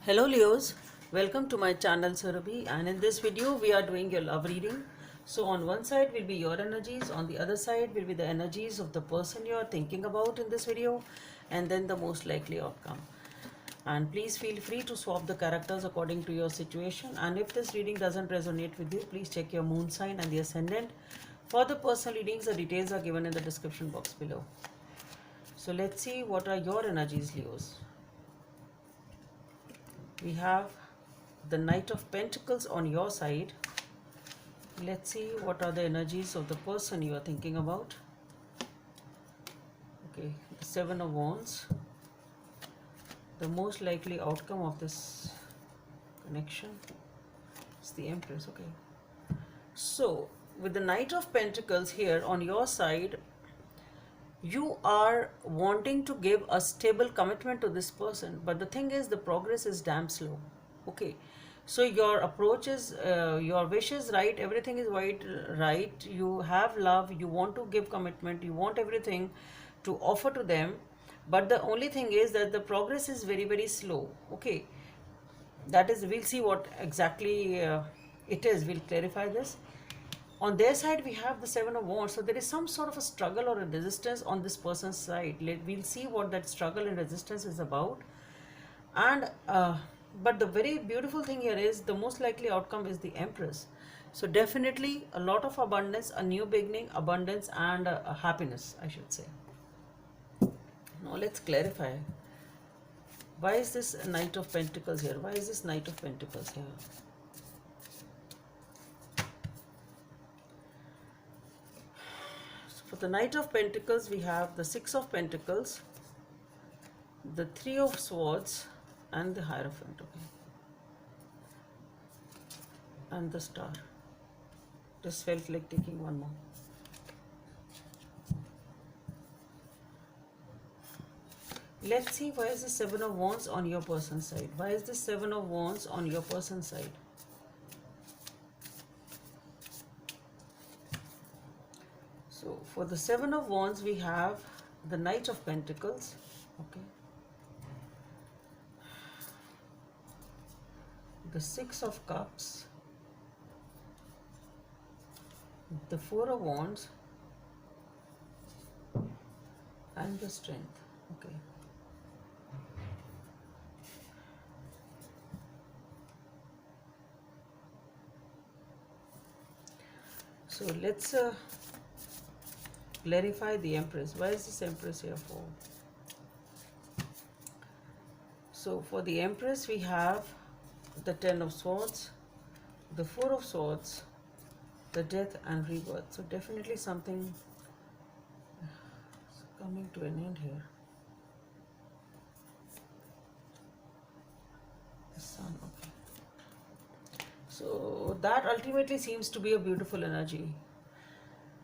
Hello Leos, welcome to my channel Surabhi, and in this video we are doing your love reading. So on one side will be your energies, on the other side will be the energies of the person you are thinking about in this video, and then the most likely outcome. And please feel free to swap the characters according to your situation, and if this reading doesn't resonate with you, please check your moon sign and the ascendant. For the personal readings, the details are given in the description box below. So let's see what are your energies, Leos. We have the Knight of Pentacles on your side. Let's see what are the energies of the person you are thinking about. Okay, the Seven of Wands. The most likely outcome of this connection is the Empress. Okay, so with the Knight of Pentacles here on your side, you are wanting to give a stable commitment to this person, but the thing is the progress is damn slow. Okay, so your approach is your wish is right, everything is right, you have love, you want to give commitment, you want everything to offer to them, but the only thing is that the progress is very slow. Okay, that is, we'll see what exactly it is, we'll clarify this. On their side we have the Seven of Wands, so there is some sort of a struggle or a resistance on this person's side. We'll see what that struggle and resistance is about. And but the very beautiful thing here is the most likely outcome is the Empress. So definitely a lot of abundance, a new beginning, abundance, and a happiness, I should say. Now let's clarify, why is this Knight of Pentacles here? Why is this Knight of Pentacles here? For the Knight of Pentacles, we have the Six of Pentacles, the Three of Swords, and the Hierophant. Okay, and the Star. Just felt like taking one more. Let's see, why is the Seven of Wands on your person's side? Why is the Seven of Wands on your person's side? So for the Seven of Wands, we have the Knight of Pentacles. Okay, the Six of Cups, the Four of Wands, and the Strength. Okay, so let's clarify the Empress. Why is this Empress here for? So for the Empress, we have the Ten of Swords, the Four of Swords, the Death and Rebirth. So definitely something is coming to an end here. The Sun. Okay, so that ultimately seems to be a beautiful energy.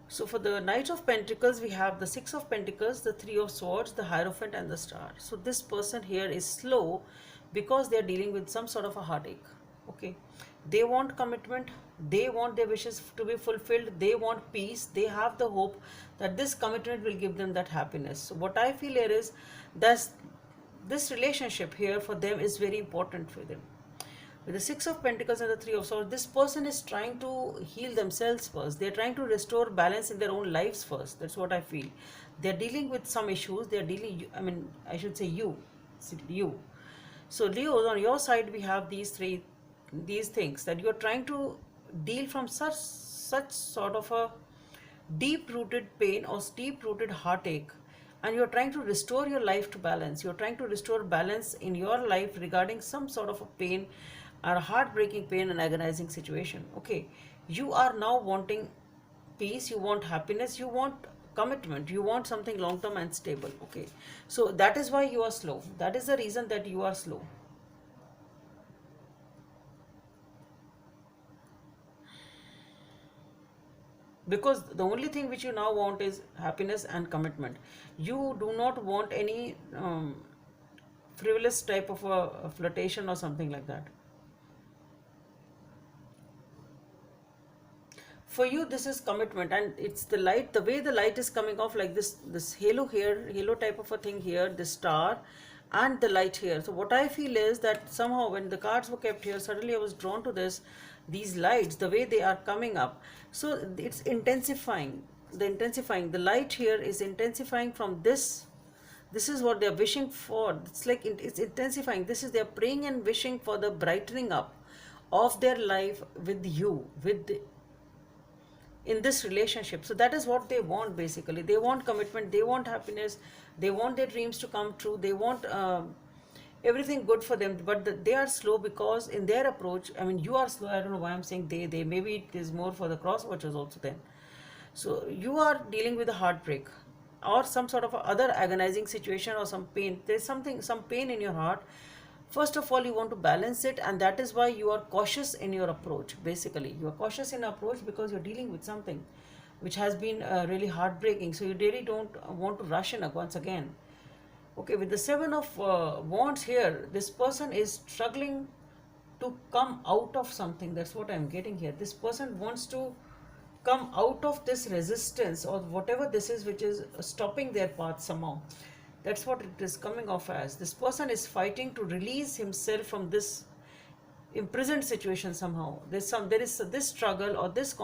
So for the Knight of Pentacles, we have the Six of Pentacles, the Three of Swords, the Hierophant, and the Star. So this person here is slow because they are dealing with some sort of a heartache. Okay, they want commitment, they want their wishes to be fulfilled, they want peace, they have the hope that this commitment will give them that happiness. So what I feel here is that this relationship here for them is very important for them. With the Six of Pentacles and the Three of Swords, this person is trying to heal themselves first. They're trying to restore balance in their own lives first. That's what I feel. They're dealing with some issues. They're dealing, I mean, I should say you. So Leo, on your side, we have these things that you're trying to deal from such sort of a deep-rooted pain or deep-rooted heartache, and you're trying to restore your life to balance. You're trying to restore balance in your life regarding some sort of a pain or a heartbreaking pain and agonizing situation. Okay, you are now wanting peace, you want happiness, you want commitment, you want something long term and stable. Okay, so that is why you are slow. That is the reason that you are slow. Because the only thing which you now want is happiness and commitment. You do not want any frivolous type of a flirtation or something like that. For you this is commitment, and it's the light, the way the light is coming off, like this halo here, halo type of a thing here, this star, and the light here. So what I feel is that somehow when the cards were kept here, suddenly I was drawn to these lights, the way they are coming up. So it's intensifying. The light here is intensifying from this. This is what they're wishing for. It's like it's intensifying. This is they're praying and wishing for the brightening up of their life with you, in this relationship. So that is what they want. Basically they want commitment, they want happiness, they want their dreams to come true, they want everything good for them. But they are slow because in their approach, I mean, you are slow. I don't know why I'm saying they maybe it is more for the cross watchers also then. So you are dealing with a heartbreak or some sort of other agonizing situation or some pain. There's some pain in your heart. First of all, you want to balance it, and that is why you are cautious in your approach. Basically, you are cautious in approach because you're dealing with something which has been really heartbreaking. So you really don't want to rush in once again. Okay, with the Seven of Wands here, this person is struggling to come out of something. That's what I'm getting here. This person wants to come out of this resistance or whatever this is which is stopping their path somehow. That's what it is coming off as. This person is fighting to release himself from this imprisoned situation somehow. There is this struggle or this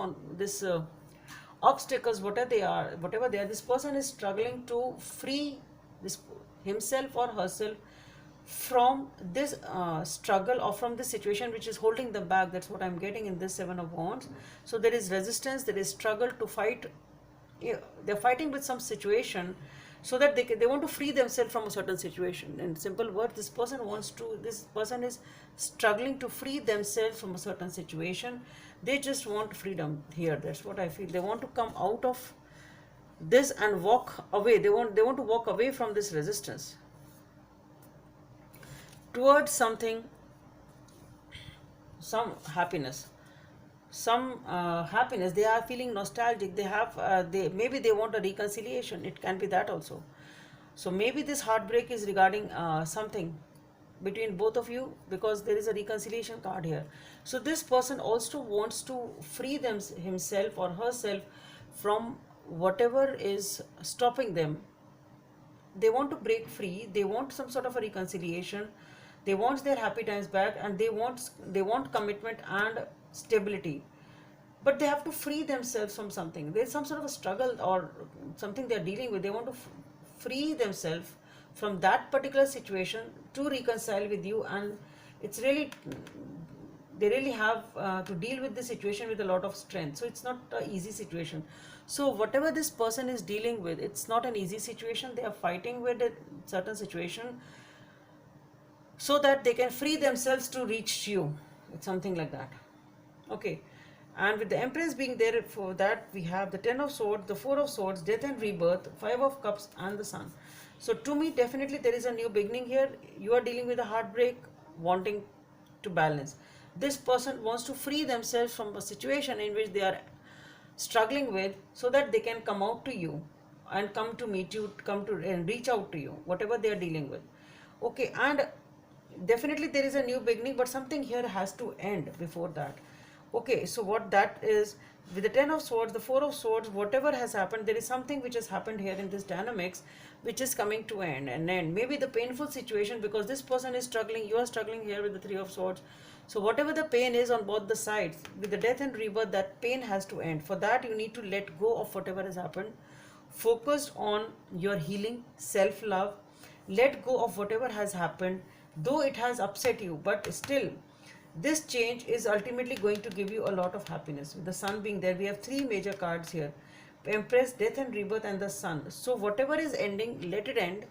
obstacles, whatever they are. This person is struggling to free this himself or herself from this struggle or from this situation which is holding them back. That's what I'm getting in this Seven of Wands. So there is resistance, there is struggle to fight. Yeah, they're fighting with some situation so that they want to free themselves from a certain situation. In simple words, this person is struggling to free themselves from a certain situation. They just want freedom here. That's what I feel. They want to come out of this and walk away. They want to walk away from this resistance towards something, some happiness. They are feeling nostalgic. Maybe they want a reconciliation. It can be that also. So maybe this heartbreak is regarding something between both of you, because there is a reconciliation card here. So this person also wants to free himself or herself from whatever is stopping them. They want to break free. They want some sort of a reconciliation. They want their happy times back, and they want commitment and stability. But they have to free themselves from something. There's some sort of a struggle or something they're dealing with. They want to free themselves from that particular situation to reconcile with you, and it's really, they really have to deal with the situation with a lot of strength. So it's not an easy situation. So whatever this person is dealing with, it's not an easy situation. They are fighting with a certain situation so that they can free themselves to reach you. It's something like that. Okay. And with the Empress being there, for that we have the Ten of Swords, the Four of Swords, Death and Rebirth, Five of Cups, and the Sun. So to me, definitely there is a new beginning here. You are dealing with a heartbreak, wanting to balance. This person wants to free themselves from a situation in which they are struggling with, so that they can come out to you and come to meet you, and reach out to you, whatever they are dealing with. Okay, and definitely there is a new beginning, but something here has to end before that. Okay, so what that is, with the Ten of Swords, the Four of Swords, whatever has happened, there is something which has happened here in this dynamics which is coming to end. And then maybe the painful situation, because this person is struggling, you are struggling here with the Three of Swords. So whatever the pain is on both the sides, with the Death and Rebirth, that pain has to end. For that, you need to let go of whatever has happened. Focus on your healing, self-love. Let go of whatever has happened, though it has upset you, but still this change is ultimately going to give you a lot of happiness. With the Sun being there, we have three major cards here: Empress, Death and Rebirth, and the Sun. So whatever is ending, let it end.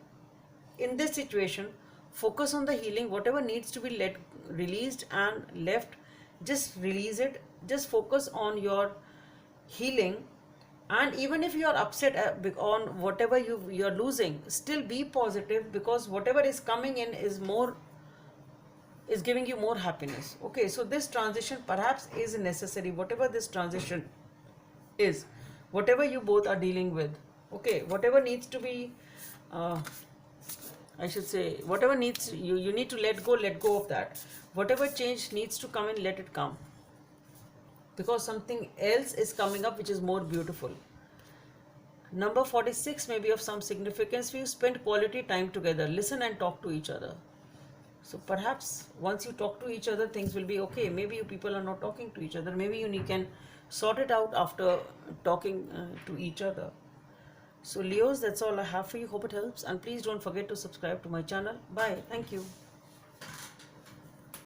In this situation, focus on the healing. Whatever needs to be released and left, just release it. Just focus on your healing. And even if you are upset on whatever you're losing, still be positive, because whatever is coming in is giving you more happiness. Okay, so this transition perhaps is necessary, whatever this transition is, whatever you both are dealing with. Okay, whatever needs to be, I should say, whatever needs, you need to let go of that. Whatever change needs to come in, let it come, because something else is coming up which is more beautiful. Number 46 may be of some significance for you. Spend quality time together. Listen and talk to each other. So perhaps once you talk to each other, things will be okay. Maybe you people are not talking to each other. Maybe you can sort it out after talking to each other. So Leos, that's all I have for you. Hope it helps. And please don't forget to subscribe to my channel. Bye. Thank you.